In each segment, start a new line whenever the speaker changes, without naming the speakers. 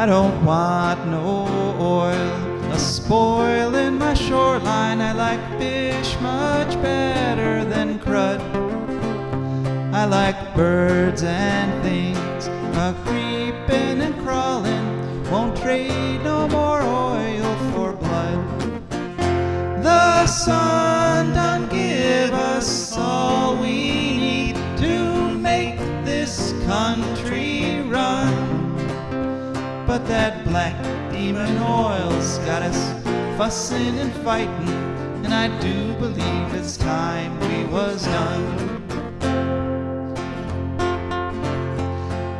I don't want no oil a-spoiling my shoreline. I like fish much better than crud. I like birds and things a-creeping and crawling. Won't trade no more oil for blood. The sun done give us all we need to make this country run. But that black demon oil's got us fussing and fighting, and I do believe it's time we was done.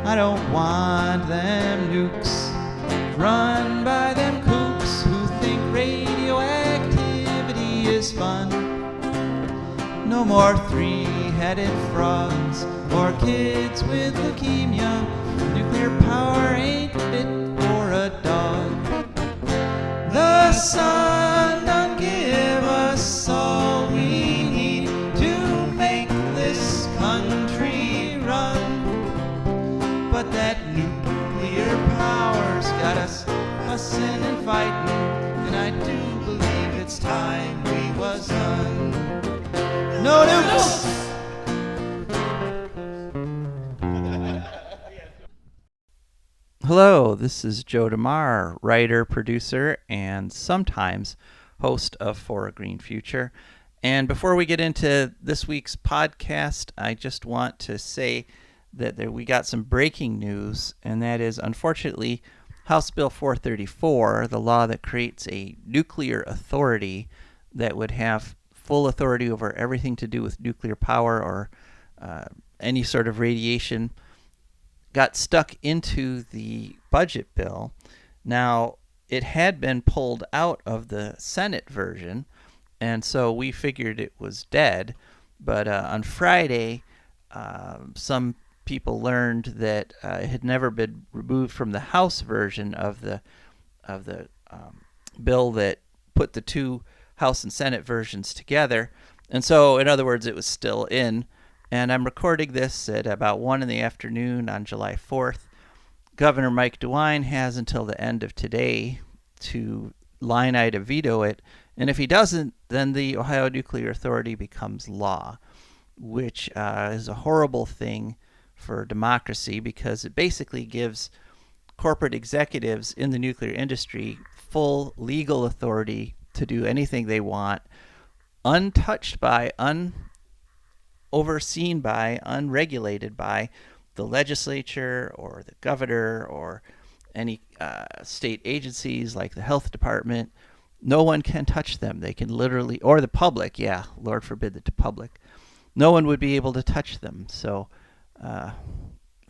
I don't want them nukes run by them kooks who think radioactivity is fun. No more three-headed frogs or kids with leukemia. Nuclear power ain't fit for a dog. The sun done give us all we need to make this country run. But that nuclear power's got us fussing and fighting, and I do believe it's time we was done. No nukes! Hello, this is Joe DeMare, writer, producer, and sometimes host of For a Green Future. And before we get into this week's podcast, I just want to say that we got some breaking news, and that is, unfortunately, House Bill 434, the law that creates a nuclear authority that would have full authority over everything to do with nuclear power or any sort of radiation, got stuck into the budget bill. Now, it had been pulled out of the Senate version, and so we figured it was dead. But on Friday, some people learned that it had never been removed from the House version of the bill that put the two House and Senate versions together. And so, in other words, it was still in. And I'm recording this at about 1 in the afternoon on July 4th. Governor Mike DeWine has until the end of today to line item veto it. And if he doesn't, then the Ohio Nuclear Authority becomes law, which is a horrible thing for democracy, because it basically gives corporate executives in the nuclear industry full legal authority to do anything they want, untouched by, overseen by, unregulated by the legislature or the governor or any state agencies like the health department. No one can touch them. They can literally, or the public, yeah, Lord forbid the public. No one would be able to touch them. So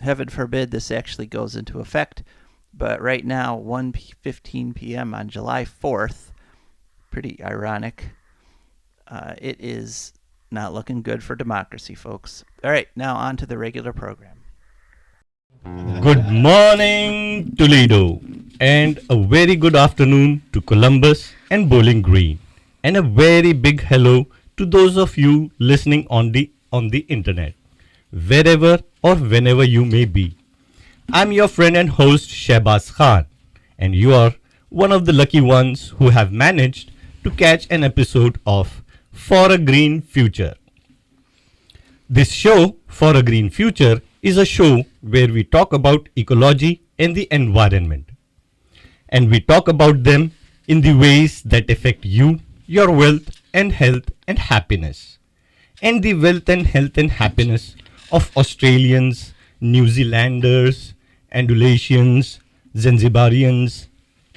heaven forbid this actually goes into effect. But right now, 1:15 p.m. on July 4th, pretty ironic, it is not looking good for democracy, folks. All right, now on to the regular program.
Good morning, Toledo, and a very good afternoon to Columbus and Bowling Green, and a very big hello to those of you listening on the internet, wherever or whenever you may be. I'm your friend and host Shehbaz Khan, and you are one of the lucky ones who have managed to catch an episode of For a Green Future. This show, For a Green Future, is a show where we talk about ecology and the environment. And we talk about them in the ways that affect you, your wealth and health and happiness. And the wealth and health and happiness of Australians, New Zealanders, Andalusians, Zanzibarians,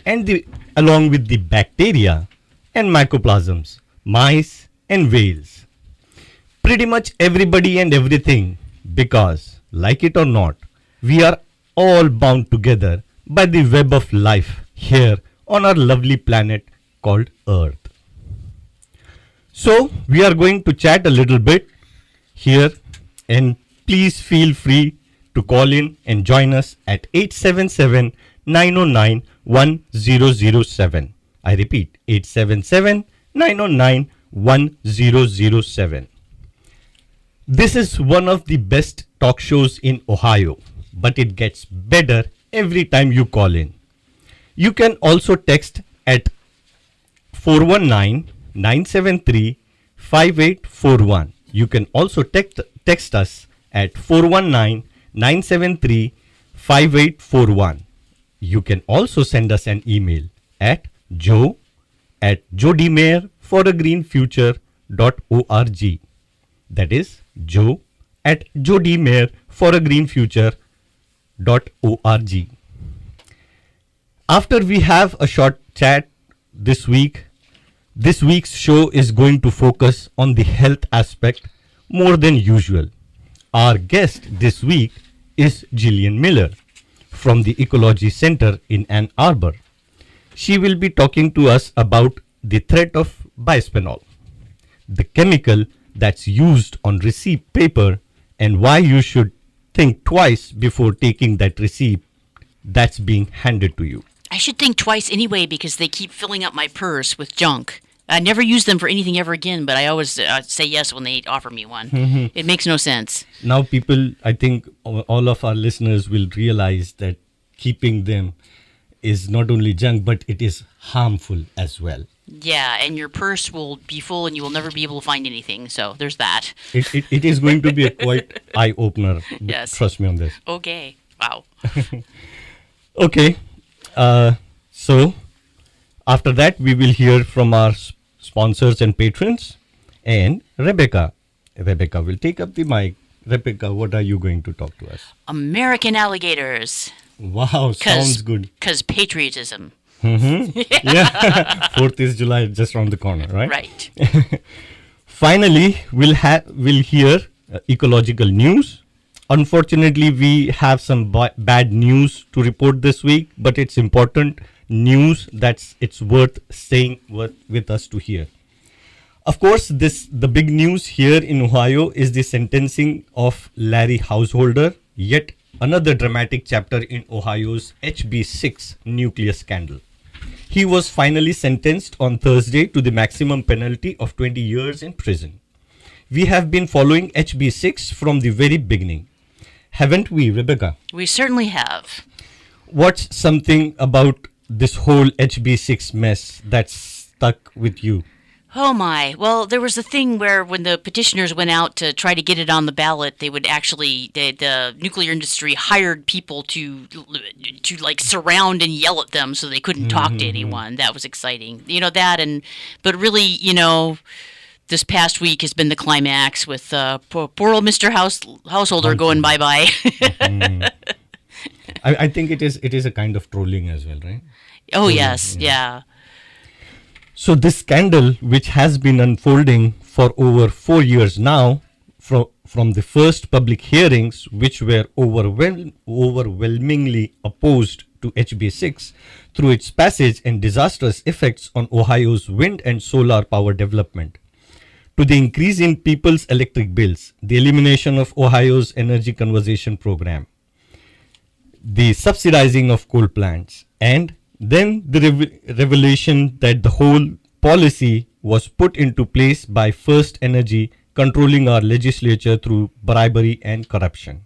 and along with the bacteria and mycoplasms, mice and whales. Pretty much everybody and everything, because, like it or not, we are all bound together by the web of life here on our lovely planet called Earth. So, we are going to chat a little bit here, and please feel free to call in and join us at 877-909-1007. I repeat, 877-909-1007. This is one of the best talk shows in Ohio, but it gets better every time you call in. You can also text at 419-973-5841. You can also text us at 419-973-5841. You can also send us an email at joe@joedemareforagreenfuture.org. That is joe@joedemareforagreenfuture.org. After we have a short chat this week, this week's show is going to focus on the health aspect more than usual. Our guest this week is Gillian Miller from the Ecology Center in Ann Arbor. She will be talking to us about the threat of bisphenol, the chemical that's used on receipt paper, and why you should think twice before taking that receipt that's being handed to you.
I should think twice anyway because they keep filling up my purse with junk. I never use them for anything ever again, but I always say yes when they offer me one. It makes no sense.
Now people, I think all of our listeners will realize that keeping them is not only junk, but it is harmful as well.
Yeah, and your purse will be full and you will never be able to find anything. So there's that.
It is going to be a quite eye-opener.
Yes.
Trust me on this.
Okay. Wow.
Okay. So after that, we will hear from our sponsors and patrons. And Rebecca will take up the mic. Rebecca, what are you going to talk to us?
American alligators.
Wow, sounds good.
Because patriotism.
Yeah. 4th is July, just around the corner, right?
Right.
Finally, we'll hear ecological news. Unfortunately, we have some bad news to report this week, but it's important news that's it's worth staying with us to hear. Of course, the big news here in Ohio is the sentencing of Larry Householder, yet another dramatic chapter in Ohio's HB6 nuclear scandal. He was finally sentenced on Thursday to the maximum penalty of 20 years in prison. We have been following HB6 from the very beginning. Haven't we, Rebecca?
We certainly have.
What's something about this whole HB6 mess that's stuck with you?
Oh my. Well, there was a thing where when the petitioners went out to try to get it on the ballot, they would actually, the nuclear industry hired people to like surround and yell at them so they couldn't talk to anyone. That was exciting. But really, this past week has been the climax with poor old Mr. Householder going bye-bye.
I think it is a kind of trolling as well, right?
Oh, yes. Yeah.
So this scandal, which has been unfolding for over 4 years now, from the first public hearings, which were overwhelmingly opposed to HB6, through its passage and disastrous effects on Ohio's wind and solar power development, to the increase in people's electric bills, the elimination of Ohio's energy conservation program, the subsidizing of coal plants, and then the revelation that the whole policy was put into place by First Energy, controlling our legislature through bribery and corruption.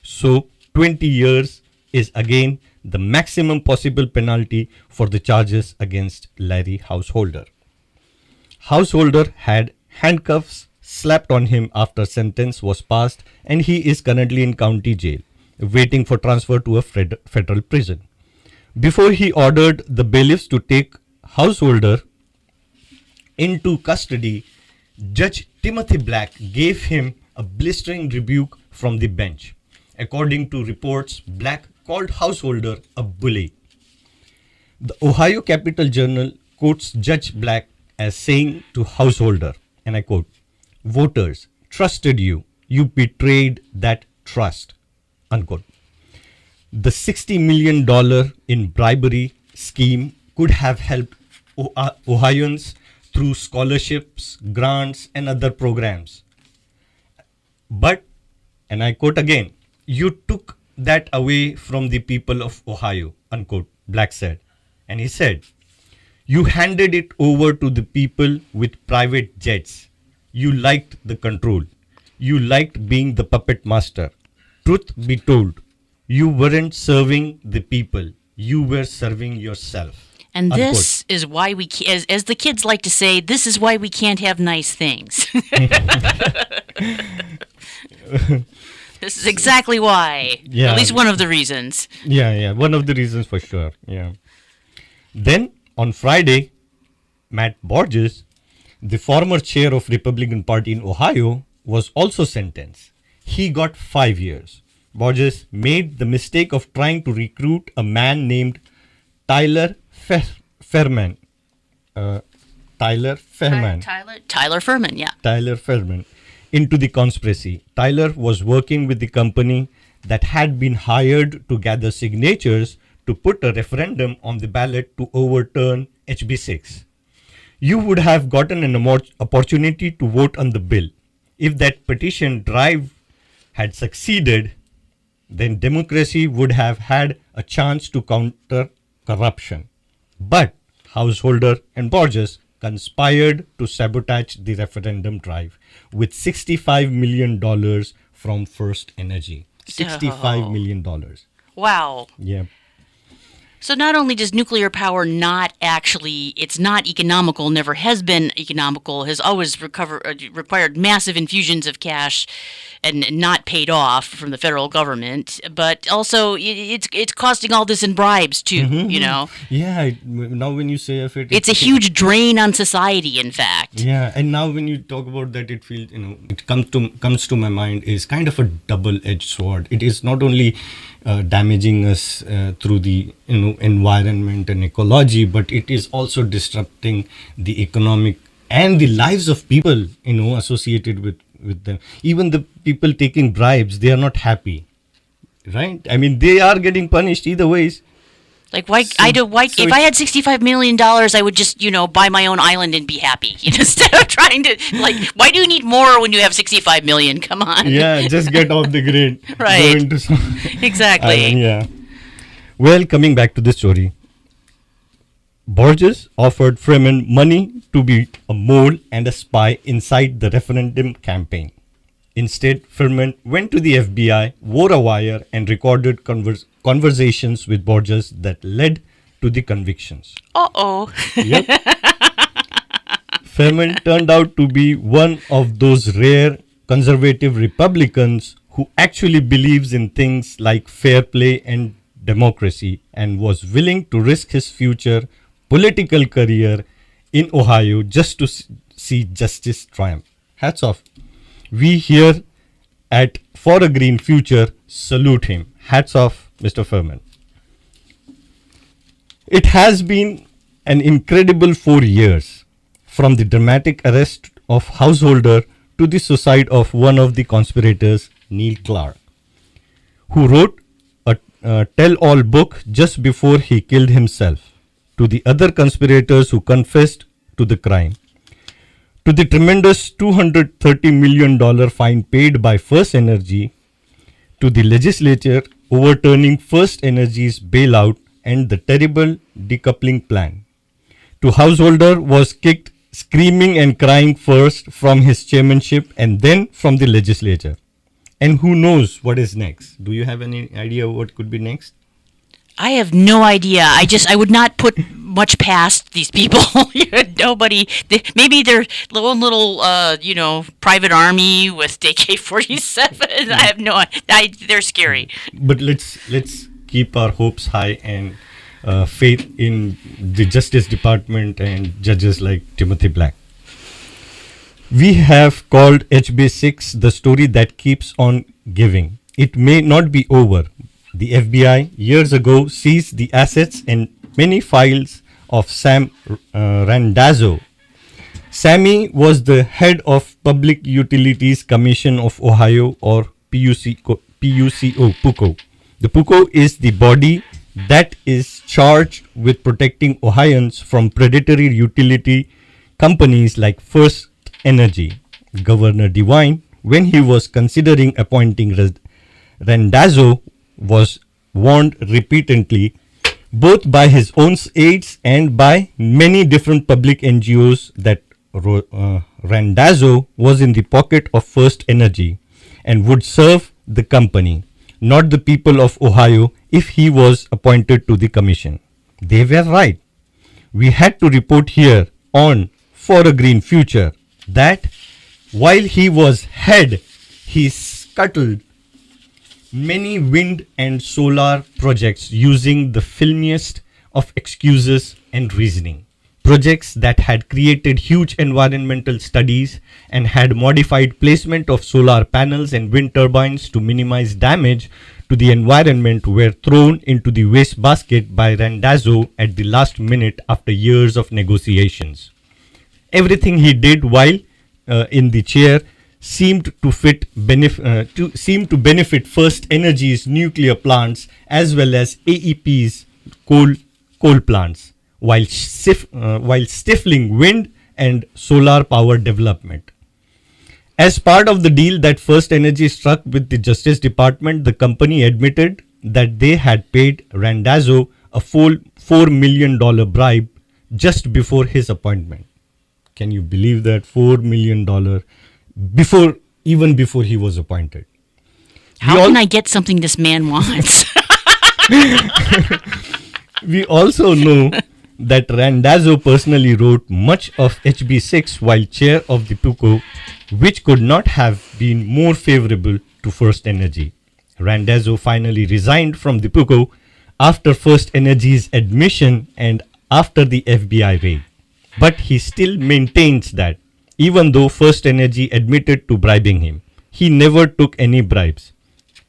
So 20 years is again the maximum possible penalty for the charges against Larry Householder. Householder had handcuffs slapped on him after sentence was passed, and he is currently in county jail, waiting for transfer to a federal prison. Before he ordered the bailiffs to take Householder into custody, Judge Timothy Black gave him a blistering rebuke from the bench. According to reports, Black called Householder a bully. The Ohio Capital Journal quotes Judge Black as saying to Householder, and I quote, "Voters trusted you. You betrayed that trust," unquote. The $60 million in bribery scheme could have helped Ohioans through scholarships, grants, and other programs. But, and I quote again, "You took that away from the people of Ohio," unquote, Black said. And he said, "You handed it over to the people with private jets. You liked the control. You liked being the puppet master. Truth be told, you weren't serving the people. you were serving yourself.
And
Unquote.
this is why as the kids like to say, this is why we can't have nice things. This is exactly why.
Yeah.
At least one of the reasons.
Yeah, one of the reasons for sure. Yeah. Then on Friday, Matt Borges, the former chair of Republican Party in Ohio, was also sentenced. He got 5 years. Borges made the mistake of trying to recruit a man named Tyler Fairman. Tyler Fairman.
Tyler Furman, yeah.
Tyler Fairman into the conspiracy. Tyler was working with the company that had been hired to gather signatures to put a referendum on the ballot to overturn HB 6. You would have gotten an opportunity to vote on the bill. If that petition drive had succeeded, then democracy would have had a chance to counter corruption. But Householder and Borges conspired to sabotage the referendum drive with $65 million from First Energy. $65 million.
Wow.
Yeah.
So not only does nuclear power it's not economical, never has been economical, has always required massive infusions of cash and not paid off from the federal government, but also it's costing all this in bribes too, you know.
Yeah, now when you say of it,
it's a huge drain on society, in fact.
Yeah, and now when you talk about that, it feels, it comes to my mind is kind of a double-edged sword. It is not only damaging us through the environment and ecology, but it is also disrupting the economic and the lives of people associated with them. Even the people taking bribes, they are not happy, right? I mean, they are getting punished either ways.
Like if I had $65 million, I would just buy my own island and be happy instead of trying to why do you need more when you have $65 million? Come on.
Yeah, just get off the grid.
Right.
Go into some
Exactly.
island, yeah. Well, coming back to the story, Borges offered Freeman money to be a mole and a spy inside the referendum campaign. Instead, Freeman went to the FBI, wore a wire, and recorded conversations with Borges that led to the convictions.
Uh-oh.
Yep. Freeman turned out to be one of those rare conservative Republicans who actually believes in things like fair play and democracy and was willing to risk his future political career in Ohio just to see justice triumph. Hats off. We here at For a Green Future salute him. Hats off, Mr. Furman. It has been an incredible 4 years, from the dramatic arrest of Householder to the suicide of one of the conspirators, Neil Clark, who wrote a tell-all book just before he killed himself, to the other conspirators who confessed to the crime, to the tremendous $230 million fine paid by First Energy, to the legislature overturning First Energy's bailout and the terrible decoupling plan. To Householder was kicked screaming and crying first from his chairmanship and then from the legislature. And who knows what is next? Do you have any idea what could be next?
I have no idea. I would not put much past these people. Nobody. Maybe their own little, private army with AK-47. I have no. They're scary.
But let's keep our hopes high and faith in the Justice Department and judges like Timothy Black. We have called HB 6 the story that keeps on giving. It may not be over. The FBI years ago seized the assets and many files of Sam Randazzo. Sammy was the head of Public Utilities Commission of Ohio, or PUCO. The PUCO is the body that is charged with protecting Ohioans from predatory utility companies like First Energy. Governor DeWine, when he was considering appointing Randazzo, was warned repeatedly, both by his own aides and by many different public NGOs, that Randazzo was in the pocket of First Energy and would serve the company. not the people of Ohio, if he was appointed to the commission. They were right. We had to report here on For a Green Future that while he was head, he scuttled many wind and solar projects using the filmiest of excuses and reasoning. Projects that had created huge environmental studies and had modified placement of solar panels and wind turbines to minimize damage to the environment were thrown into the wastebasket by Randazzo at the last minute after years of negotiations. Everything he did while in the chair seemed to benefit First Energy's nuclear plants as well as AEP's coal plants, while stifling wind and solar power development. As part of the deal that First Energy struck with the Justice Department, the company admitted that they had paid Randazzo a full $4 million bribe just before his appointment. Can you believe that? $4 million even before he was appointed.
How can I get something this man wants?
We also know that Randazzo personally wrote much of HB 6 while chair of the PUCO, which could not have been more favorable to First Energy. Randazzo finally resigned from the PUCO after First Energy's admission and after the FBI raid. But he still maintains that even though First Energy admitted to bribing him, he never took any bribes.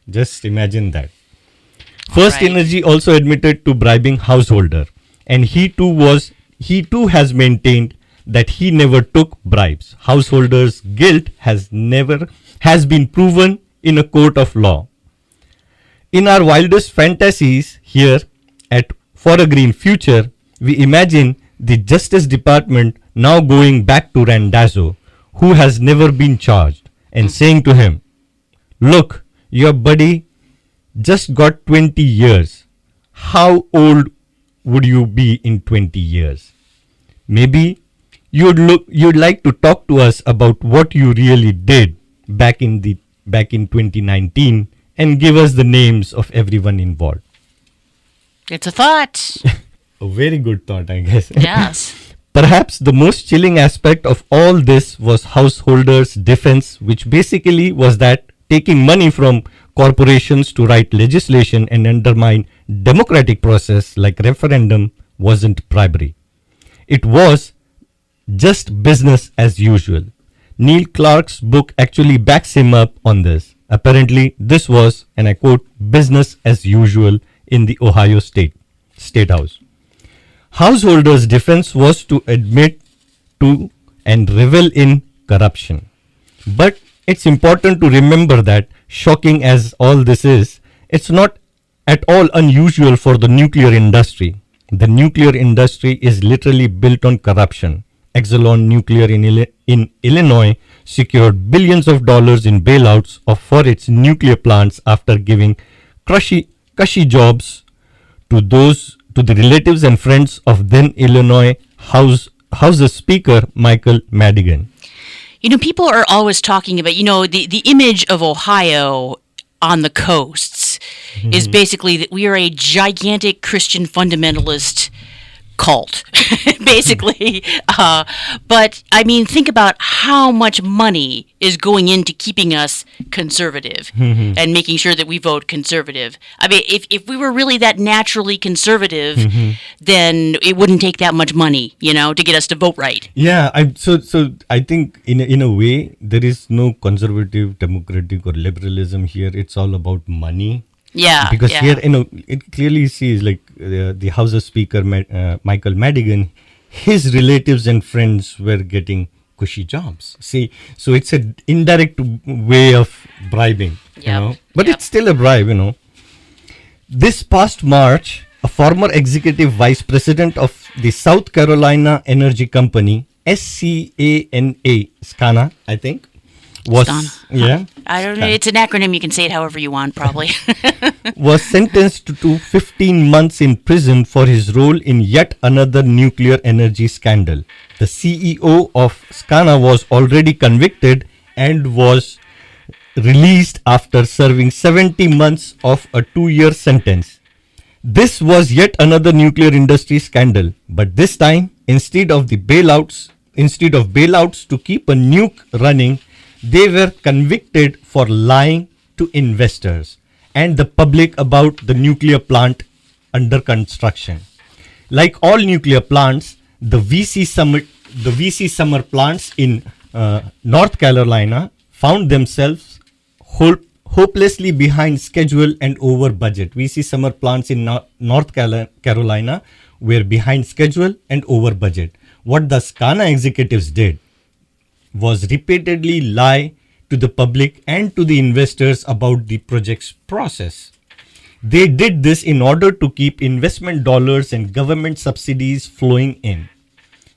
Just imagine that. First Energy also admitted to bribing householder, and he too has maintained that he never took bribes. Householders' guilt has been proven in a court of law. In our wildest fantasies here at For a Green Future, we imagine the Justice Department now going back to Randazzo, who has never been charged, and saying to him, "Look, your buddy just got 20 years. How old would you be in 20 years? Maybe you'd like to talk to us about what you really did back in 2019 and give us the names of everyone involved."
It's a thought.
A very good thought, I guess.
Yes.
Perhaps the most chilling aspect of all this was householders' defense, which basically was that taking money from corporations to write legislation and undermine democratic process like referendum wasn't bribery. It was just business as usual. Neil Clark's book actually backs him up on this. Apparently, this was, and I quote, business as usual in the Ohio State House. Householders' defense was to admit to and revel in corruption. But it's important to remember that, shocking as all this is, it's not at all unusual for the nuclear industry. The nuclear industry is literally built on corruption. Exelon Nuclear in Illinois secured billions of dollars in bailouts for its nuclear plants after giving cushy jobs to the relatives and friends of then Illinois House Speaker Michael Madigan.
You know, people are always talking about, the image of Ohio on the coasts is basically that we are a gigantic Christian fundamentalist cult, basically. But, I mean, think about how much money is going into keeping us conservative and making sure that we vote conservative. I mean, if we were really that naturally conservative, then it wouldn't take that much money, to get us to vote right.
Yeah, so I think in a way, there is no conservative, democratic or liberalism here. It's all about money.
Yeah,
because here, it clearly sees like the House Speaker Michael Madigan, his relatives and friends were getting cushy jobs. See, so it's an indirect way of bribing, but it's still a bribe, This past March, a former executive vice president of the South Carolina Energy Company, SCANA, I think, was
I don't know. It's an acronym. You can say it however you want, probably.
was sentenced to 15 months in prison for his role in yet another nuclear energy scandal. The CEO of SCANA was already convicted and was released after serving 70 months of a 2-year sentence. This was yet another nuclear industry scandal, but this time, instead of bailouts to keep a nuke running, they were convicted for lying to investors and the public about the nuclear plant under construction. Like all nuclear plants, the VC summer plants in North Carolina found themselves hopelessly behind schedule and over budget. VC summer plants in North Carolina were behind schedule and over budget. What the SCANA executives did was repeatedly lie to the public and to the investors about the project's process. They did this in order to keep investment dollars and government subsidies flowing in.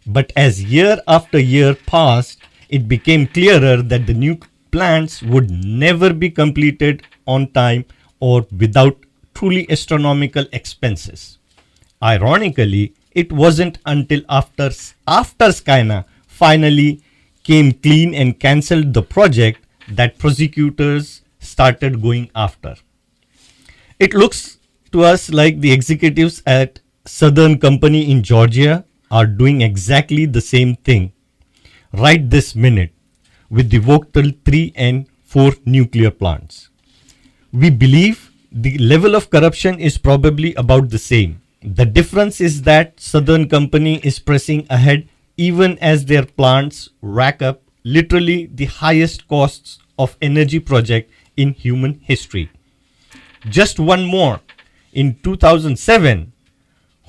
But as year after year passed, it became clearer that the nuke plants would never be completed on time or without truly astronomical expenses. Ironically, it wasn't until after SCANA finally came clean and cancelled the project that prosecutors started going after. It looks to us like the executives at Southern Company in Georgia are doing exactly the same thing right this minute with the Vogtle 3 and 4 nuclear plants. We believe the level of corruption is probably about the same. The difference is that Southern Company is pressing ahead even as their plants rack up literally the highest costs of energy project in human history. Just one more. In 2007,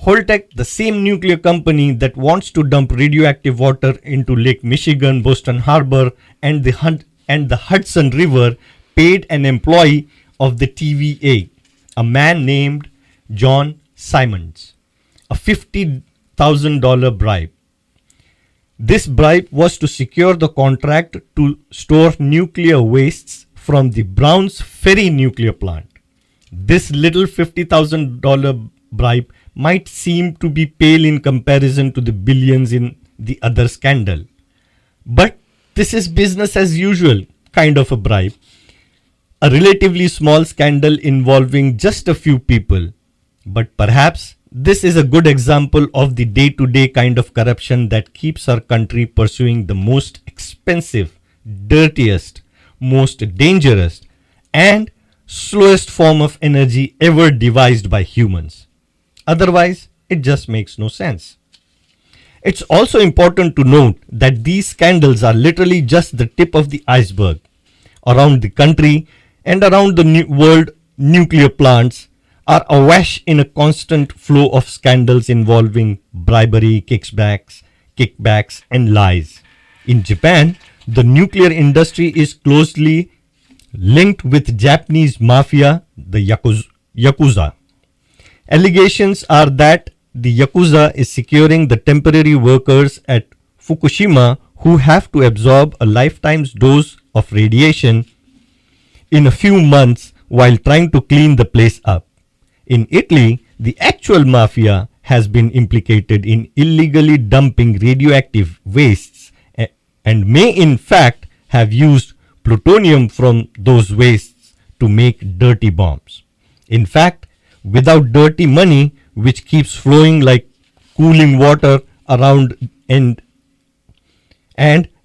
Holtec, the same nuclear company that wants to dump radioactive water into Lake Michigan, Boston Harbor, and the Hudson River, paid an employee of the TVA, a man named John Simons, a $50,000 bribe. This bribe was to secure the contract to store nuclear wastes from the Browns Ferry nuclear plant. This little $50,000 bribe might seem to be pale in comparison to the billions in the other scandal. But this is business as usual kind of a bribe. A relatively small scandal involving just a few people. But perhaps this is a good example of the day-to-day kind of corruption that keeps our country pursuing the most expensive, dirtiest, most dangerous, and slowest form of energy ever devised by humans. Otherwise, it just makes no sense. It's also important to note that these scandals are literally just the tip of the iceberg. Around the country and around the world, nuclear plants are awash in a constant flow of scandals involving bribery, kickbacks, and lies. In Japan, the nuclear industry is closely linked with Japanese mafia, the Yakuza. Allegations are that the Yakuza is securing the temporary workers at Fukushima who have to absorb a lifetime's dose of radiation in a few months while trying to clean the place up. In Italy, the actual mafia has been implicated in illegally dumping radioactive wastes and may in fact have used plutonium from those wastes to make dirty bombs. In fact, without dirty money, which keeps flowing like cooling water around and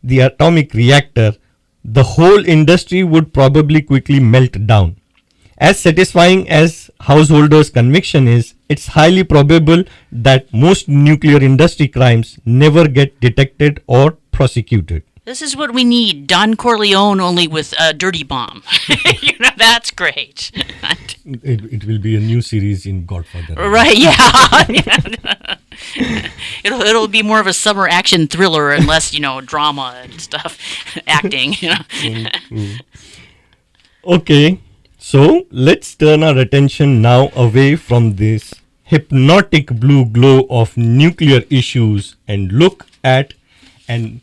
the atomic reactor, the whole industry would probably quickly melt down. As satisfying as householders' conviction is, it's highly probable that most nuclear industry crimes never get detected or prosecuted.
This is what we need. Don Corleone only with a dirty bomb. That's great.
It will be a new series in Godfather.
Right, yeah. It'll be more of a summer action thriller and less, drama and stuff, acting.
Okay, so let's turn our attention now away from this hypnotic blue glow of nuclear issues and look at an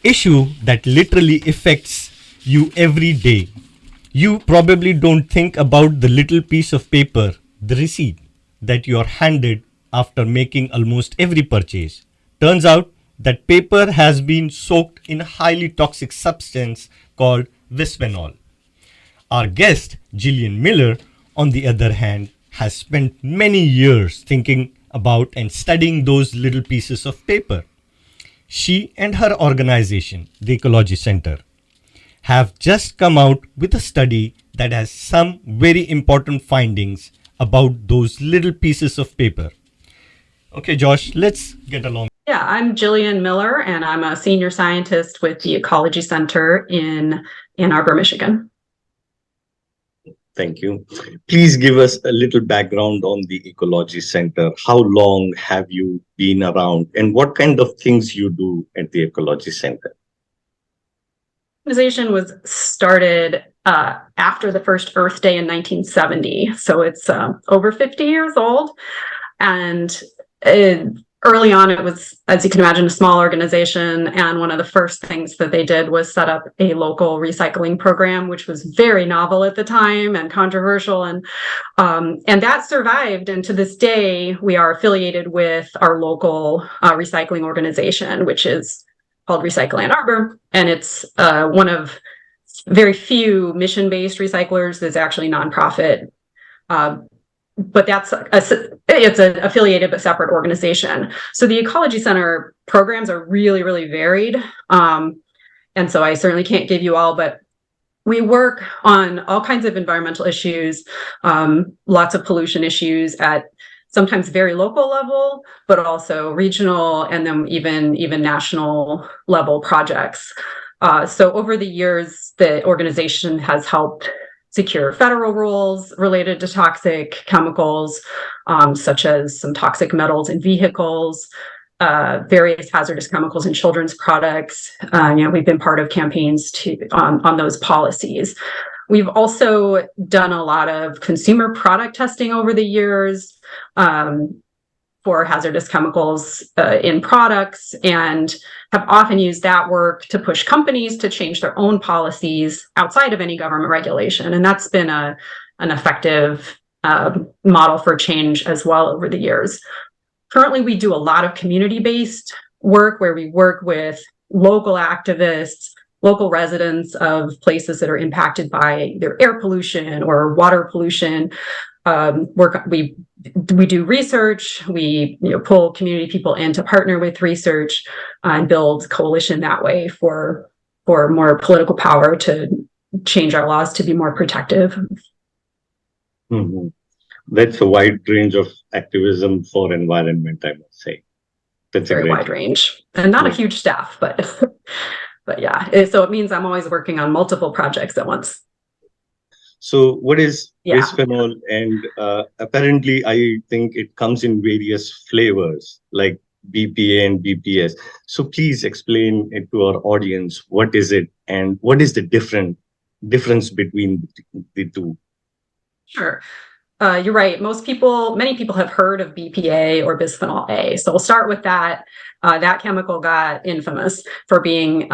issue that literally affects you every day. You probably don't think about the little piece of paper, the receipt, that you are handed after making almost every purchase. Turns out that paper has been soaked in a highly toxic substance called bisphenol. Our guest, Gillian Miller, on the other hand, has spent many years thinking about and studying those little pieces of paper. She and her organization, the Ecology Center, have just come out with a study that has some very important findings about those little pieces of paper. Okay, Josh, let's get along.
Yeah, I'm Gillian Miller, and I'm a senior scientist with the Ecology Center in Ann Arbor, Michigan.
Thank you. Please give us a little background on the Ecology Center. How long have you been around, and what kind of things you do at the Ecology Center?
The organization was started after the first Earth Day in 1970, so it's over 50 years old. And early on, it was, as you can imagine, a small organization. And one of the first things that they did was set up a local recycling program, which was very novel at the time and controversial. And that survived. And to this day, we are affiliated with our local recycling organization, which is called Recycle Ann Arbor. And it's one of very few mission-based recyclers that's actually nonprofit. But it's an affiliated but separate organization. So the Ecology Center programs are really, really varied. And so I certainly can't give you all, but we work on all kinds of environmental issues, lots of pollution issues at sometimes very local level, but also regional and then even national level projects. So over the years, the organization has helped secure federal rules related to toxic chemicals, such as some toxic metals in vehicles, various hazardous chemicals in children's products. We've been part of campaigns on those policies. We've also done a lot of consumer product testing over the years for hazardous chemicals in products, and have often used that work to push companies to change their own policies outside of any government regulation. And that's been an effective model for change as well over the years. Currently, we do a lot of community-based work where we work with local activists, local residents of places that are impacted by either air pollution or water pollution. We do research. We pull community people in to partner with research and build coalition that way for more political power to change our laws to be more protective.
Mm-hmm. That's a wide range of activism for environment, I must say. That's
very wide range, and not a huge staff, but but yeah. So it means I'm always working on multiple projects at once.
So what is bisphenol? And apparently, I think it comes in various flavors like BPA and BPS. So please explain it to our audience. What is it, and what is the difference between the two?
Sure. You're right. Many people have heard of BPA or bisphenol A. So we'll start with that. That chemical got infamous for being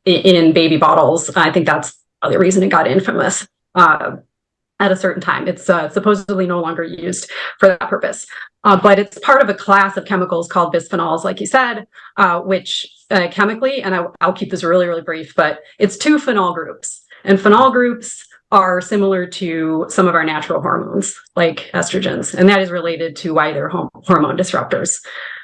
in baby bottles. I think that's the reason it got infamous. At a certain time. It's supposedly no longer used for that purpose. But it's part of a class of chemicals called bisphenols, like you said, which chemically, and I'll keep this really, really brief, but it's two phenol groups. And phenol groups are similar to some of our natural hormones, like estrogens, and that is related to why they're hormone disruptors.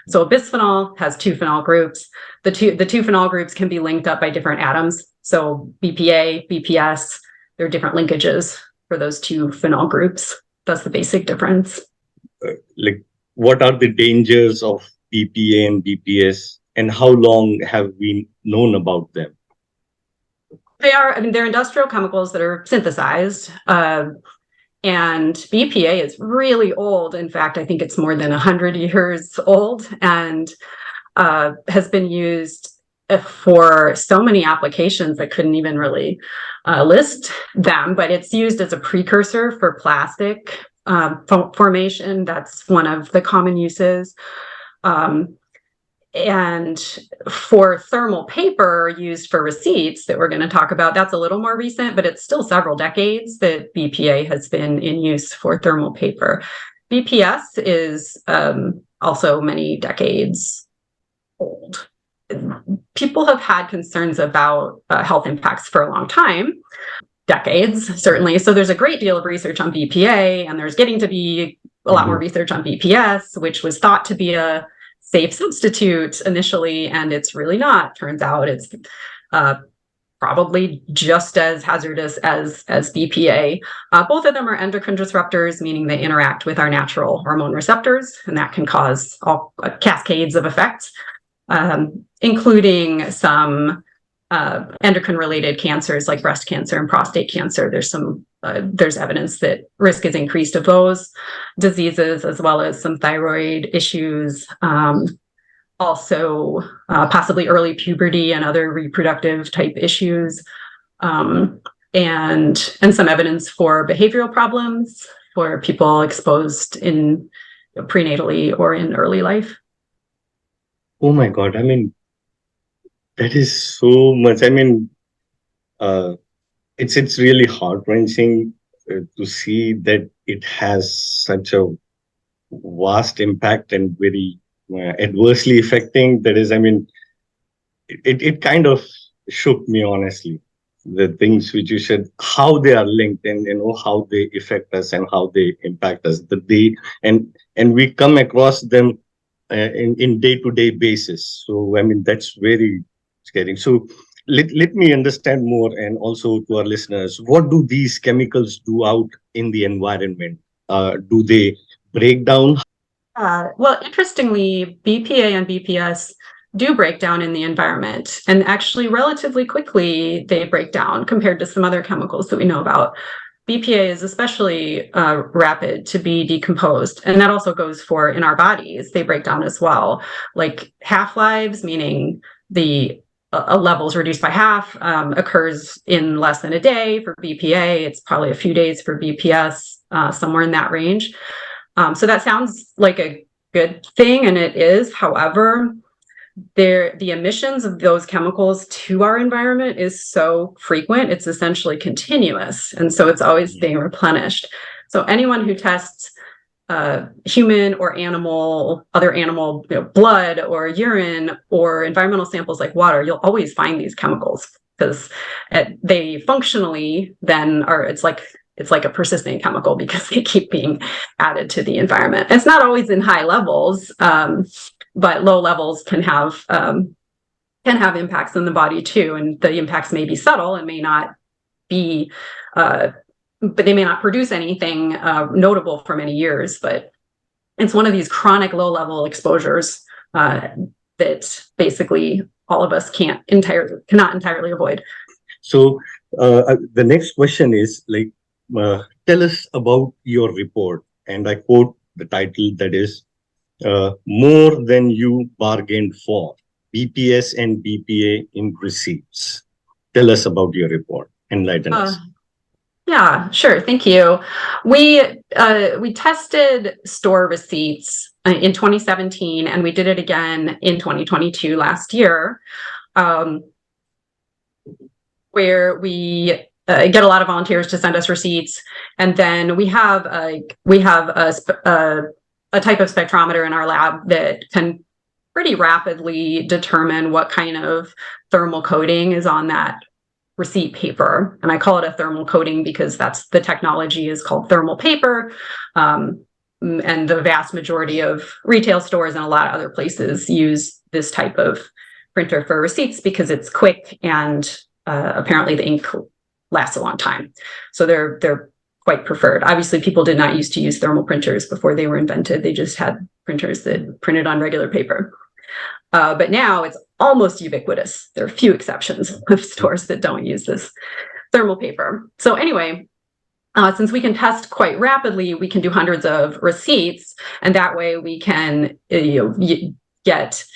So a bisphenol has two phenol groups. The two phenol groups can be linked up by different atoms. So BPA, BPS, there are different linkages for those two phenol groups. That's the basic difference.
What are the dangers of BPA and BPS, and how long have we known about them?
They're industrial chemicals that are synthesized. And BPA is really old. In fact, I think it's more than 100 years old, and has been used for so many applications I couldn't even really list them, but it's used as a precursor for plastic formation. That's one of the common uses. And for thermal paper used for receipts that we're going to talk about, that's a little more recent, but it's still several decades that BPA has been in use for thermal paper. BPS is also many decades old. People have had concerns about health impacts for a long time. decades, certainly. So there's a great deal of research on BPA, and there's getting to be a lot more research on BPS, which was thought to be a safe substitute initially, and it's really not. Turns out it's probably just as hazardous as BPA. Both of them are endocrine disruptors, meaning they interact with our natural hormone receptors, and that can cause all cascades of effects, including some endocrine-related cancers like breast cancer and prostate cancer. There's evidence that risk is increased of those diseases, as well as some thyroid issues. Also, possibly early puberty and other reproductive type issues, and some evidence for behavioral problems for people exposed in prenatally or in early life.
Oh my God! I mean, that is so much. I mean, it's really heart-wrenching to see that it has such a vast impact and very adversely affecting. That is, I mean, it kind of shook me, honestly, the things which you said, how they are linked, and how they affect us and how they impact us, and we come across them in day-to-day basis. So I mean, that's very scary. So let me understand more, and also to our listeners, what do these chemicals do out in the environment? Do they break down?
Well, interestingly, BPA and BPS do break down in the environment, and actually relatively quickly they break down compared to some other chemicals that we know about. BPA is especially rapid to be decomposed, and that also goes for in our bodies. They break down as well, like half-lives, meaning the levels reduced by half, occurs in less than a day for BPA. It's probably a few days for BPS, somewhere in that range. So that sounds like a good thing, and it is. However, the emissions of those chemicals to our environment is so frequent, it's essentially continuous, and so it's always being replenished. So anyone who tests human or other animal blood or urine or environmental samples like water, you'll always find these chemicals, because they functionally then are, it's like a persistent chemical because they keep being added to the environment. It's not always in high levels, but low levels can have impacts in the body too. And the impacts may be subtle and may not be, but they may not produce anything notable for many years. But it's one of these chronic low-level exposures that basically all of us cannot entirely avoid.
So the next question is like, tell us about your report, and I quote the title, that is "More Than You Bargained For: BPS and BPA in Receipts." Tell us about your report. Enlighten us.
Yeah, sure. Thank you. We tested store receipts in 2017, and we did it again in 2022 last year, where we get a lot of volunteers to send us receipts, and then we have a type of spectrometer in our lab that can pretty rapidly determine what kind of thermal coating is on that receipt paper. And I call it a thermal coating because that's the technology is called thermal paper. And the vast majority of retail stores and a lot of other places use this type of printer for receipts because it's quick, and apparently the ink lasts a long time. So they're quite preferred. Obviously, people did not used to use thermal printers before they were invented. They just had printers that printed on regular paper. But now it's almost ubiquitous. There are a few exceptions of stores that don't use this thermal paper. So anyway, since we can test quite rapidly, we can do hundreds of receipts, and that way we can get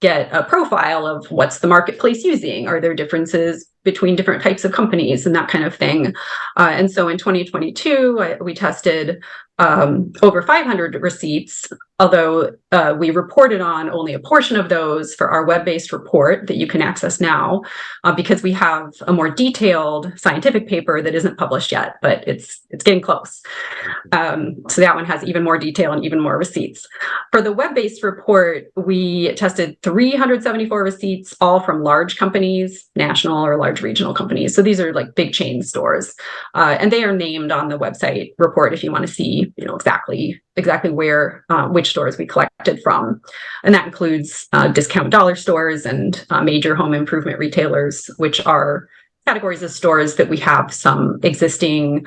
a profile of what's the marketplace using. Are there differences between different types of companies and that kind of thing? And so in 2022, we tested over 500 receipts although we reported on only a portion of those for our web-based report that you can access now, because we have a more detailed scientific paper that isn't published yet, but it's getting close. So that one has even more detail and even more receipts. For the web-based report, we tested 374 receipts, all from large companies, national or large regional companies. So these are like big chain stores, and they are named on the website report if you want to see, exactly where which stores we collected from, and that includes discount dollar stores and major home improvement retailers, which are categories of stores that we have some existing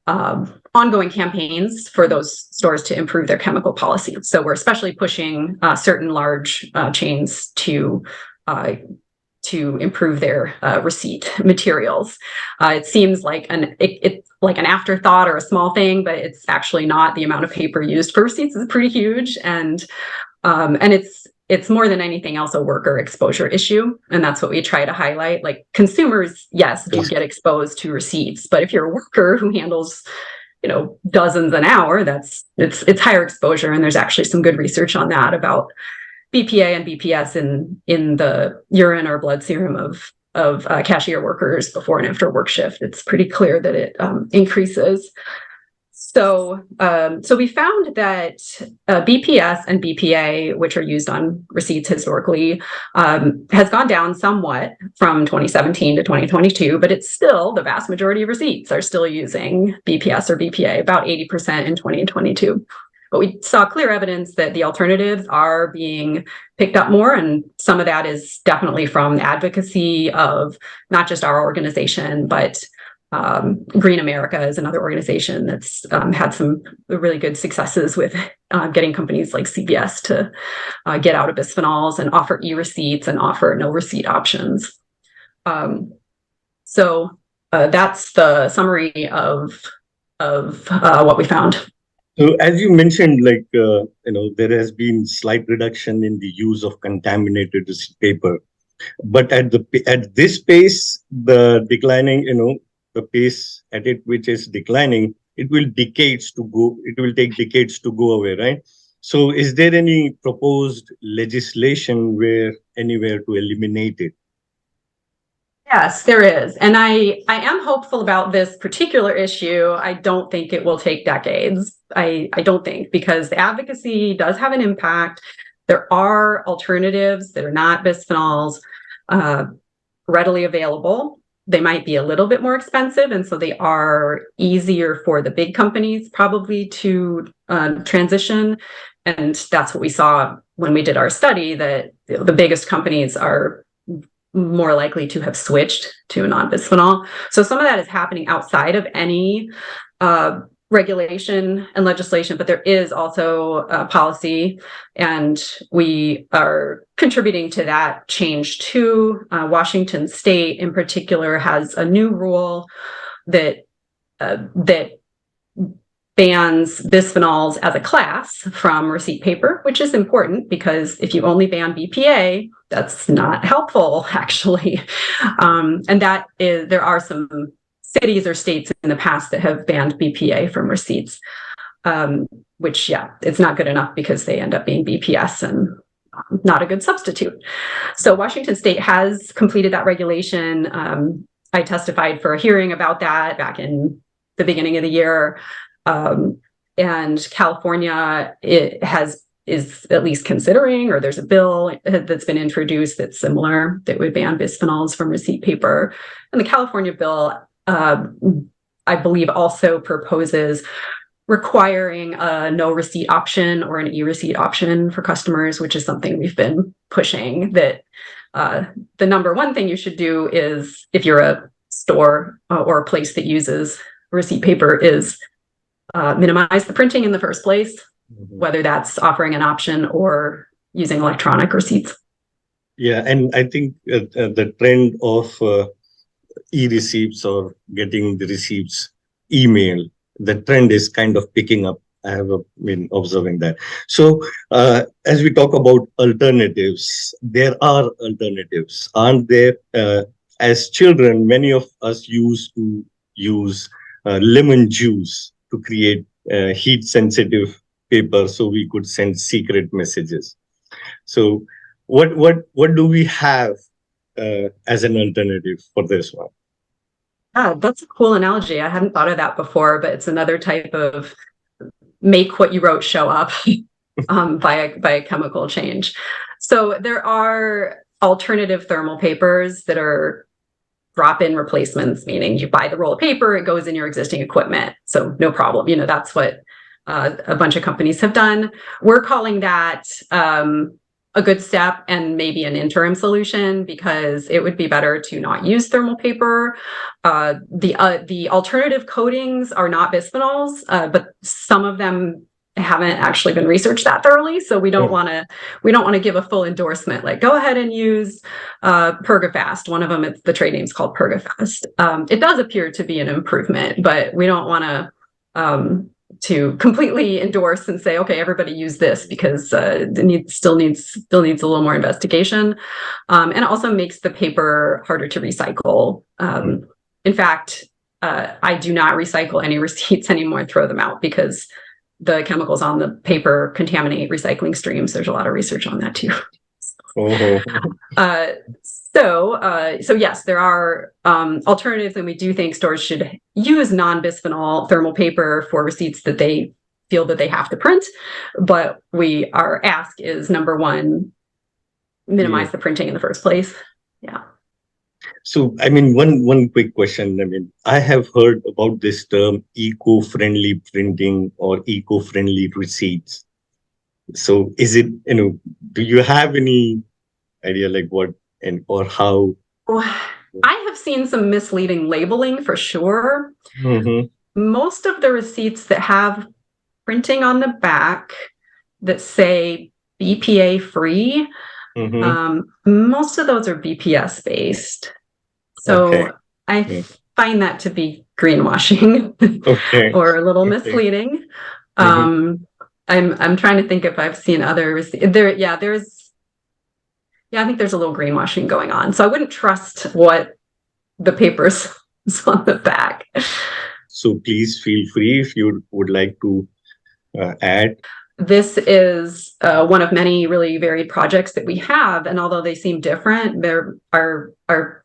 ongoing campaigns for those stores to improve their chemical policy. So we're especially pushing certain large chains to improve their receipt materials. It seems like like an afterthought or a small thing, but it's actually not. The amount of paper used for receipts is pretty huge, and it's more than anything else a worker exposure issue, and that's what we try to highlight. Like consumers, yes, do get exposed to receipts, but if you're a worker who handles dozens an hour, it's higher exposure, and there's actually some good research on that about BPA and BPS in the urine or blood serum of cashier workers before and after work shift. It's pretty clear that it increases. So we found that BPS and BPA, which are used on receipts historically, has gone down somewhat from 2017 to 2022, but it's still, the vast majority of receipts are still using BPS or BPA, about 80% in 2022. But we saw clear evidence that the alternatives are being picked up more, and some of that is definitely from advocacy of not just our organization, but Green America is another organization that's had some really good successes with getting companies like CVS to get out of bisphenols and offer e-receipts and offer no receipt options. So that's the summary of what we found.
So as you mentioned, there has been slight reduction in the use of contaminated receipt paper, but at this pace, the declining, the pace at which is declining, it will take decades to go away, right? So is there any proposed legislation anywhere to eliminate it?
Yes, there is. And I am hopeful about this particular issue. I don't think it will take decades. I don't think, because the advocacy does have an impact. There are alternatives that are not bisphenols readily available. They might be a little bit more expensive, and so they are easier for the big companies probably to transition. And that's what we saw when we did our study, that the biggest companies are more likely to have switched to a non-bisphenol. So some of that is happening outside of any regulation and legislation, but there is also policy, and we are contributing to that change too. Washington State, in particular, has a new rule that bans bisphenols as a class from receipt paper, which is important, because if you only ban BPA, that's not helpful, actually. And there are some cities or states in the past that have banned BPA from receipts, which, it's not good enough because they end up being BPS and not a good substitute. So Washington State has completed that regulation. I testified for a hearing about that back in the beginning of the year. And California is at least considering, or there's a bill that's been introduced that's similar, that would ban bisphenols from receipt paper. And the California bill, I believe, also proposes requiring a no receipt option or an e-receipt option for customers, which is something we've been pushing. That the number one thing you should do is, if you're a store or a place that uses receipt paper, is minimize the printing in the first place, whether that's offering an option or using electronic receipts.
Yeah, and I think the trend of e-receipts or getting the receipts email, the trend is kind of picking up. I have been observing that. So as we talk about alternatives, there are alternatives, aren't there? As children, many of us used to use lemon juice to create heat sensitive paper so we could send secret messages. So what do we have as an alternative for this one?
That's a cool analogy. I hadn't thought of that before, but it's another type of make what you wrote show up by a chemical change. So there are alternative thermal papers that are drop-in replacements, meaning you buy the roll of paper, it goes in your existing equipment. So no problem. That's what a bunch of companies have done. We're calling that a good step and maybe an interim solution, because it would be better to not use thermal paper. The alternative coatings are not bisphenols, but some of them haven't actually been researched that thoroughly. So we don't want to give a full endorsement, like go ahead and use Pergafast. One of them, the trade name is called Pergafast. It does appear to be an improvement, but we don't want to completely endorse and say, okay, everybody use this, because it still needs a little more investigation, and it also makes the paper harder to recycle. In fact, I do not recycle any receipts anymore and throw them out, because the chemicals on the paper contaminate recycling streams. There's a lot of research on that too. So yes, there are alternatives, and we do think stores should use non-bisphenol thermal paper for receipts that they feel that they have to print. But our ask is, number one, minimize the printing in the first place. Yeah.
So, one quick question. I have heard about this term eco-friendly printing or eco-friendly receipts. So is it, do you have any idea like what or how?
I have seen some misleading labeling for sure.
Mm-hmm.
Most of the receipts that have printing on the back that say BPA free, most of those are BPS based. So I find that to be greenwashing or a little misleading. I'm trying to think if I've seen others there. I think there's a little greenwashing going on. So I wouldn't trust what the papers is on the back.
So please feel free if you would like to add.
This is one of many really varied projects that we have. And although they seem different, there are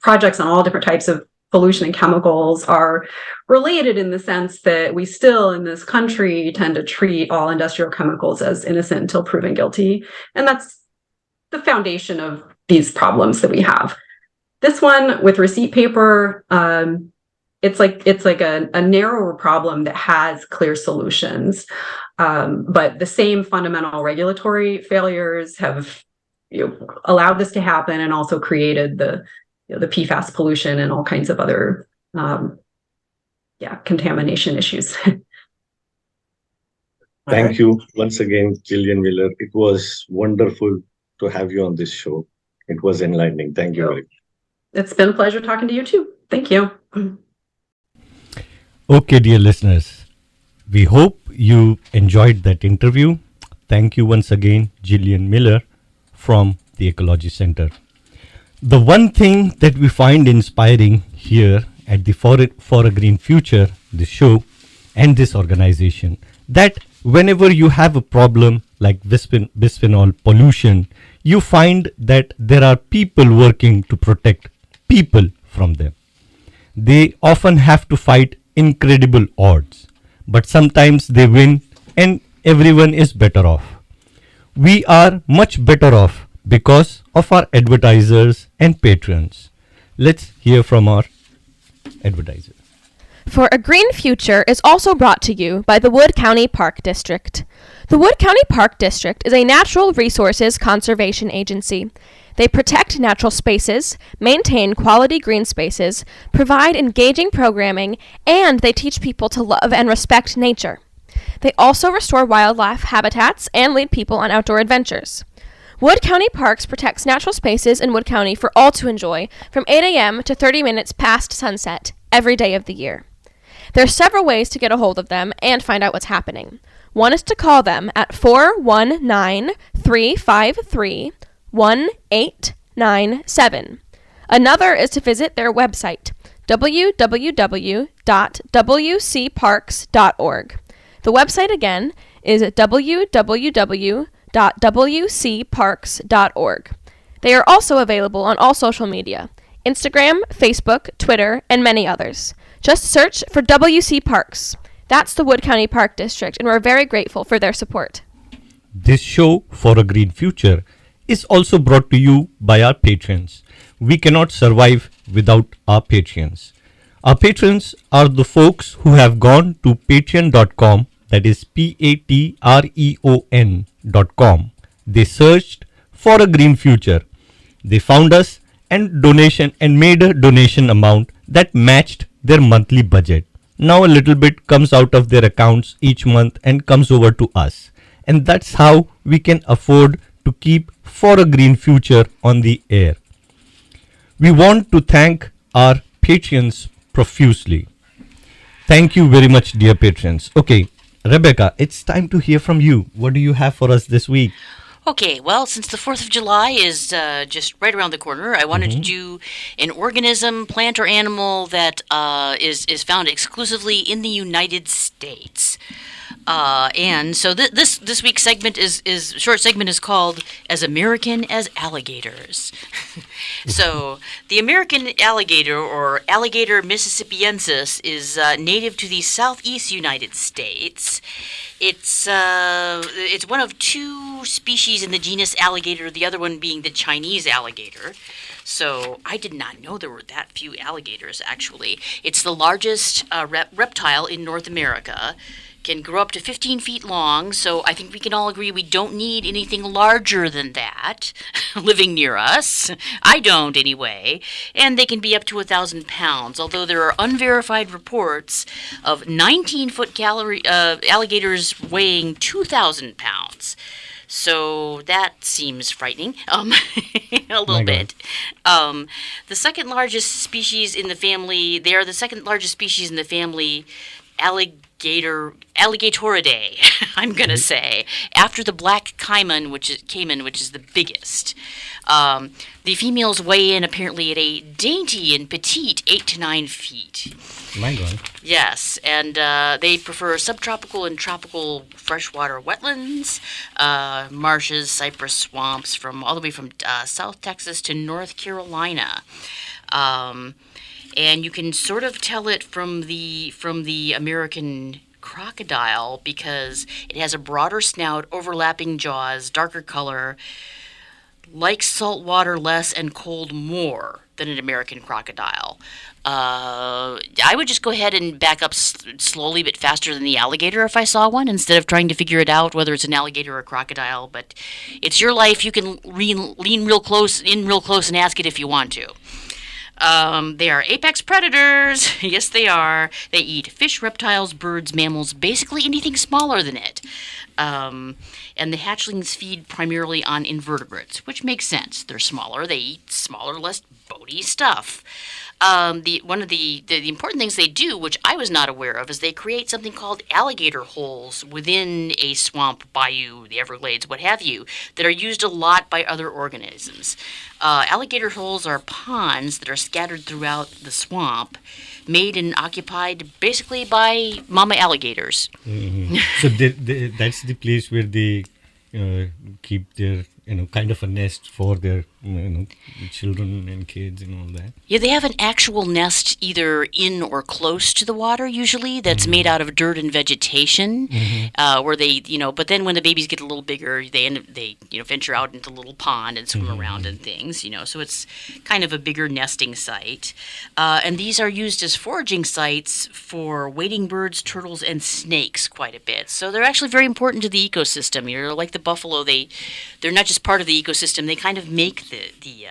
projects on all different types of pollution and chemicals are related in the sense that we still in this country tend to treat all industrial chemicals as innocent until proven guilty. And that's the foundation of these problems that we have. This one with receipt paper, it's like a narrower problem that has clear solutions. But the same fundamental regulatory failures have allowed this to happen, and also created the PFAS pollution and all kinds of other contamination issues.
Thank you once again, Gillian Miller. It was wonderful to have you on this show. It was enlightening. Thank you very much.
It's been a pleasure talking to you too. Thank you.
Okay, dear listeners, we hope you enjoyed that interview. Thank you once again, Gillian Miller from the Ecology Center. The one thing that we find inspiring here at the For a Green Future, this show and this organization, that whenever you have a problem like bisphenol pollution, you find that there are people working to protect people from them. They often have to fight incredible odds, but sometimes they win and everyone is better off. We are much better off because of our advertisers and patrons. Let's hear from our advertiser.
For a Green Future is also brought to you by the Wood County Park District. The Wood County Park District is a natural resources conservation agency. They protect natural spaces, maintain quality green spaces, provide engaging programming, and they teach people to love and respect nature. They also restore wildlife habitats and lead people on outdoor adventures. Wood County Parks protects natural spaces in Wood County for all to enjoy from 8 a.m. to 30 minutes past sunset every day of the year. There are several ways to get a hold of them and find out what's happening. One is to call them at 419-353-1897. Another is to visit their website, www.wcparks.org. The website again is www.wcparks.org. They are also available on all social media: Instagram, Facebook, Twitter, and many others. Just search for WC Parks. That's the Wood County Park District, and we're very grateful for their support.
This show, For a Green Future, is also brought to you by our patrons. We cannot survive without our patrons. Our patrons are the folks who have gone to patreon.com, that is patreon.com. They searched for a green future. They found us and made a donation amount that matched their monthly budget. Now a little bit comes out of their accounts each month and comes over to us. And that's how we can afford to keep For a Green Future on the air. We want to thank our patrons profusely. Thank you very much, dear patrons. Okay, Rebecca, it's time to hear from you. What do you have for us this week?
Okay, well, since the 4th of July is just right around the corner, I wanted to do an organism, plant or animal that is found exclusively in the United States. And so this week's short segment is called As American as Alligators. So the American alligator, or Alligator mississippiensis, is native to the southeast United States. It's one of two species in the genus Alligator, the other one being the Chinese alligator. So I did not know there were that few alligators, actually. It's the largest reptile in North America. Can grow up to 15 feet long, so I think we can all agree we don't need anything larger than that living near us. I don't, anyway. And they can be up to 1,000 pounds, although there are unverified reports of 19-foot alligators weighing 2,000 pounds. So that seems frightening, a little bit. The second largest species in the family, they are the second largest species in the family, Alligatoridae, I'm going to say, after the black caiman, which is the biggest. The females weigh in apparently at a dainty and petite 8 to 9 feet.
My God.
Yes, and they prefer subtropical and tropical freshwater wetlands, marshes, cypress swamps, all the way from South Texas to North Carolina. And you can sort of tell it from the American crocodile because it has a broader snout, overlapping jaws, darker color, likes salt water less and cold more than an American crocodile. I would just go ahead and back up slowly but faster than the alligator if I saw one, instead of trying to figure it out whether it's an alligator or a crocodile. But it's your life. You can lean real close and ask it if you want to. They are apex predators. Yes, they are. They eat fish, reptiles, birds, mammals, basically anything smaller than it. And the hatchlings feed primarily on invertebrates, which makes sense. They're smaller. They eat smaller, less boaty stuff. One of the important things they do, which I was not aware of, is they create something called alligator holes within a swamp, bayou, the Everglades, what have you, that are used a lot by other organisms. Alligator holes are ponds that are scattered throughout the swamp, made and occupied basically by mama alligators.
Mm-hmm. So that's the place where they keep their, kind of a nest for their, children and kids and all that.
Yeah, they have an actual nest either in or close to the water, usually, that's made out of dirt and vegetation, where they, but then when the babies get a little bigger, they venture out into a little pond and swim around and things, so it's kind of a bigger nesting site. And these are used as foraging sites for wading birds, turtles, and snakes quite a bit. So they're actually very important to the ecosystem. Like the buffalo, they're not just part of the ecosystem, they kind of make the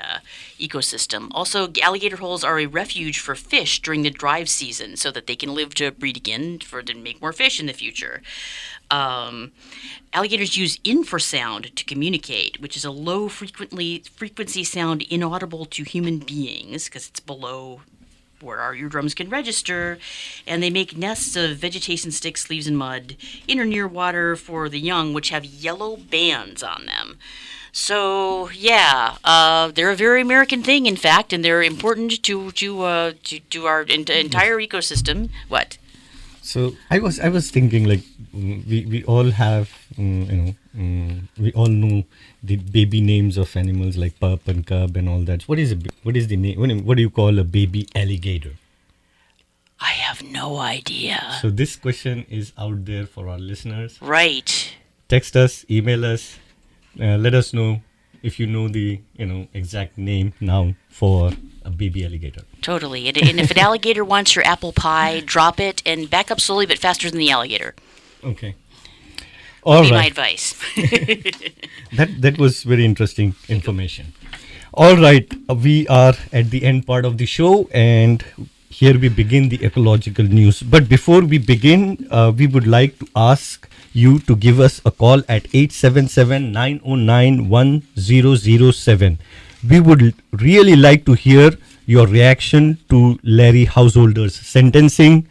ecosystem. Also, alligator holes are a refuge for fish during the dry season so that they can live to breed again to make more fish in the future. Alligators use infrasound to communicate, which is a low frequency sound inaudible to human beings because it's below where our eardrums can register, and they make nests of vegetation, sticks, leaves, and mud in or near water for the young, which have yellow bands on them. So, they're a very American thing, in fact, and they're important to our entire ecosystem. What?
So I was thinking like we all have we all know the baby names of animals like pup and cub and all that. What is the name? What do you call a baby alligator?
I have no idea.
So this question is out there for our listeners.
Right.
Text us, email us, let us know if you know the exact name now for a baby alligator.
Totally. And if an alligator wants your apple pie, drop it and back up slowly but faster than the alligator.
Okay. All
Be my
right.
advice.
That was very interesting information. All right, we are at the end part of the show, and here we begin the ecological news. But before we begin, we would like to ask you to give us a call at 877-909-1007. We would really like to hear your reaction to Larry Householder's sentencing.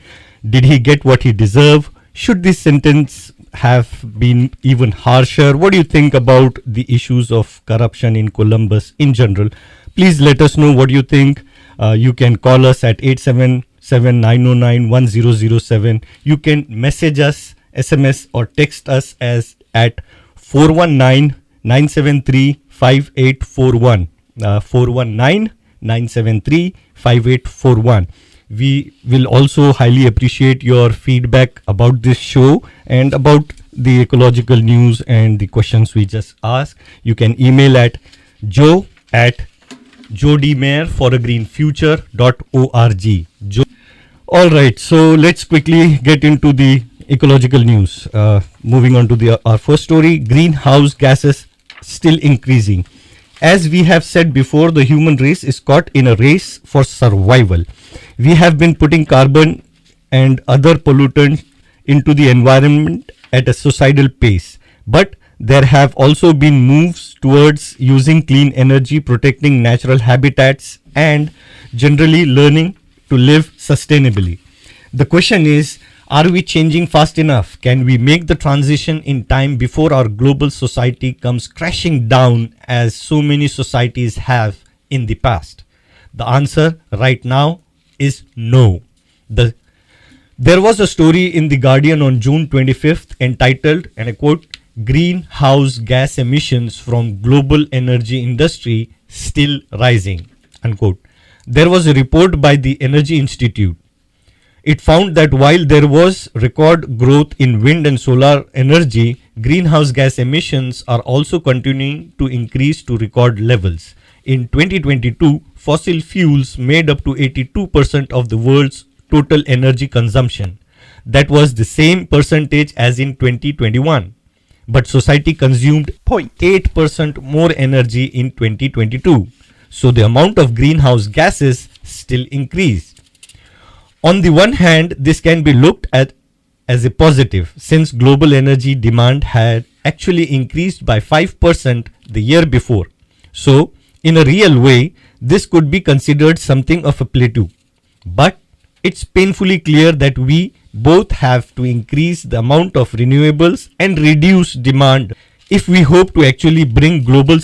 Did he get what he deserved? Should this sentence have been even harsher? What do you think about the issues of corruption in Columbus in general? Please let us know what you think. You can call us at 877-909-1007. You can message us, SMS or text us at 419-973-5841. 419-973-5841. We will also highly appreciate your feedback about this show and about the ecological news and the questions we just asked. You can email at joe@DeMare.org. All right, so let's quickly get into the ecological news. Moving on to our first story, greenhouse gases still increasing. As we have said before, the human race is caught in a race for survival. We have been putting carbon and other pollutants into the environment at a societal pace. But there have also been moves towards using clean energy, protecting natural habitats, and generally learning to live sustainably. The question is, are we changing fast enough? Can we make the transition in time before our global society comes crashing down as so many societies have in the past? The answer right now is no. There was a story in The Guardian on June 25th entitled, and I quote, "Greenhouse gas emissions from global energy industry still rising," unquote. There was a report by the Energy Institute. It found that while there was record growth in wind and solar energy, greenhouse gas emissions are also continuing to increase to record levels. In 2022, fossil fuels made up to 82% of the world's total energy consumption. That was the same percentage as in 2021. But society consumed 0.8% more energy in 2022. So the amount of greenhouse gases still increased. On the one hand, this can be looked at as a positive, since global energy demand had actually increased by 5% the year before. So, in a real way, this could be considered something of a plateau. But it's painfully clear that we both have to increase the amount of renewables and reduce demand if we hope to actually bring global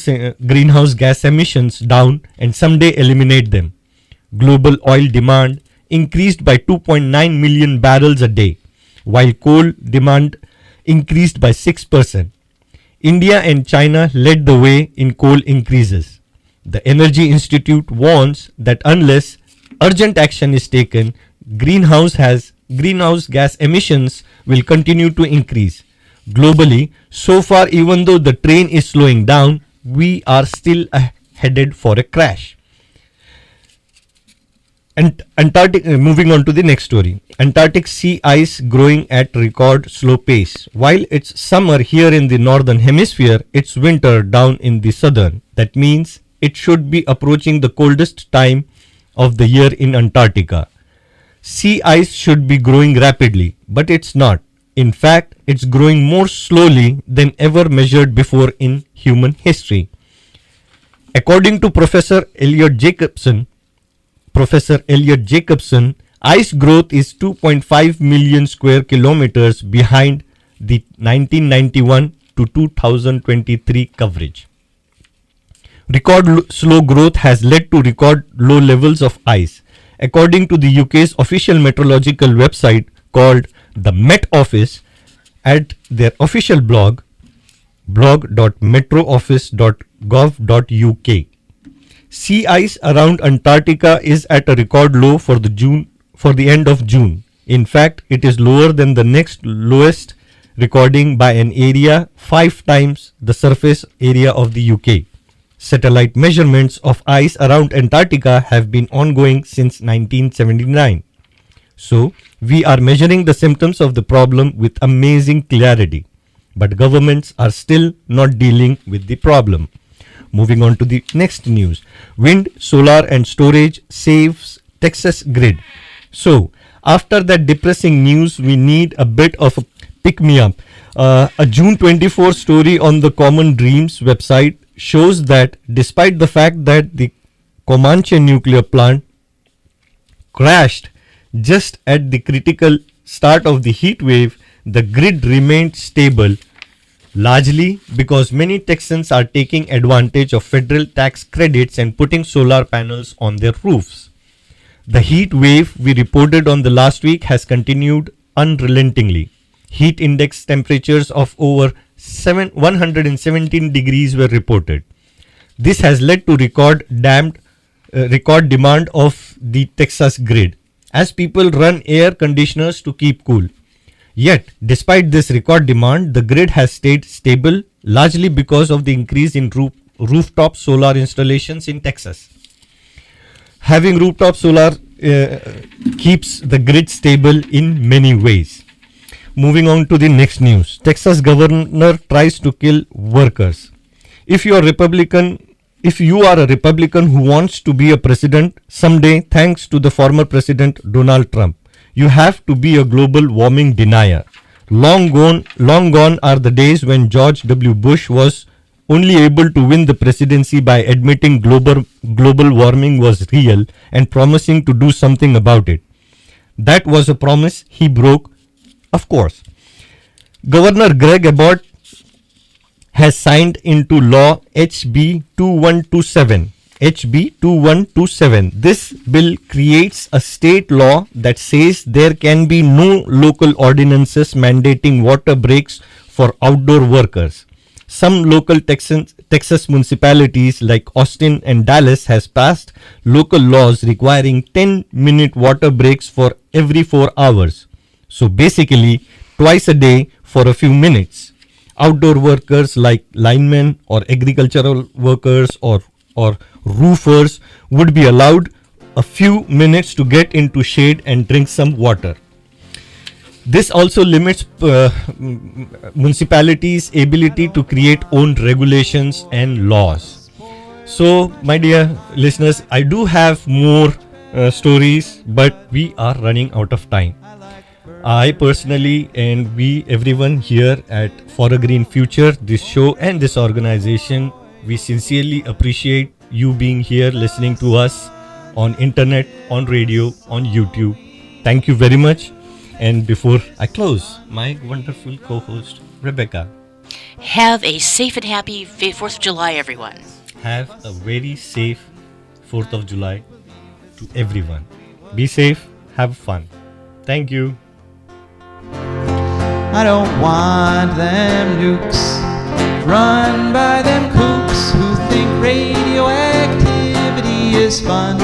greenhouse gas emissions down and someday eliminate them. Global oil demand increased by 2.9 million barrels a day, while coal demand increased by 6%. India and China led the way in coal increases. The Energy Institute warns that unless urgent action is taken, greenhouse gas emissions will continue to increase. Globally, so far, even though the train is slowing down, we are still headed for a crash. And moving on to the next story. Antarctic sea ice growing at record slow pace. While it's summer here in the northern hemisphere, it's winter down in the southern. That means it should be approaching the coldest time of the year in Antarctica. Sea ice should be growing rapidly, but it's not. In fact, it's growing more slowly than ever measured before in human history. According to Professor Elliot Jacobson, ice growth is 2.5 million square kilometers behind the 1991 to 2023 coverage. Record slow growth has led to record low levels of ice. According to the UK's official meteorological website called the Met Office at their official blog, blog.metrooffice.gov.uk. Sea ice around Antarctica is at a record low for the end of June. In fact, it is lower than the next lowest recording by an area 5 times the surface area of the UK. Satellite measurements of ice around Antarctica have been ongoing since 1979. So, we are measuring the symptoms of the problem with amazing clarity. But governments are still not dealing with the problem. Moving on to the next news. Wind, solar and storage saves Texas grid. So, after that depressing news, we need a bit of a pick-me-up. A June 24 story on the Common Dreams website shows that despite the fact that the Comanche nuclear plant crashed just at the critical start of the heat wave, the grid remained stable, largely because many Texans are taking advantage of federal tax credits and putting solar panels on their roofs. The heat wave we reported on the last week has continued unrelentingly. Heat index temperatures of over 117 degrees were reported. This has led to record demand of the Texas grid, as people run air conditioners to keep cool. Yet, despite this record demand, the grid has stayed stable, largely because of the increase in rooftop solar installations in Texas. Having rooftop solar keeps the grid stable in many ways. Moving on to the next news. Texas governor tries to kill workers. If you are a Republican who wants to be a president someday, thanks to the former president Donald Trump, you have to be a global warming denier. Long gone are the days when George W. Bush was only able to win the presidency by admitting global warming was real and promising to do something about it. That was a promise he broke, of course. Governor Greg Abbott has signed into law HB 2127. HB 2127. This bill creates a state law that says there can be no local ordinances mandating water breaks for outdoor workers. Some local Texas municipalities like Austin and Dallas has passed local laws requiring 10-minute water breaks for every 4 hours. So basically, twice a day for a few minutes. Outdoor workers like linemen or agricultural workers or roofers would be allowed a few minutes to get into shade and drink some water. This also limits municipalities' ability to create own regulations and laws. So, my dear listeners, I do have more stories, but we are running out of time. I personally and everyone here at For a Green Future, this show and this organization, we sincerely appreciate you being here listening to us on internet, on radio, on YouTube. Thank you very much. And before I close, my wonderful co-host Rebecca.
Have a safe and happy 4th of July, everyone.
Have a very safe 4th of July to everyone. Be safe, have fun. Thank you.
I don't want them nukes run by them kooks who think radioactivity is fun.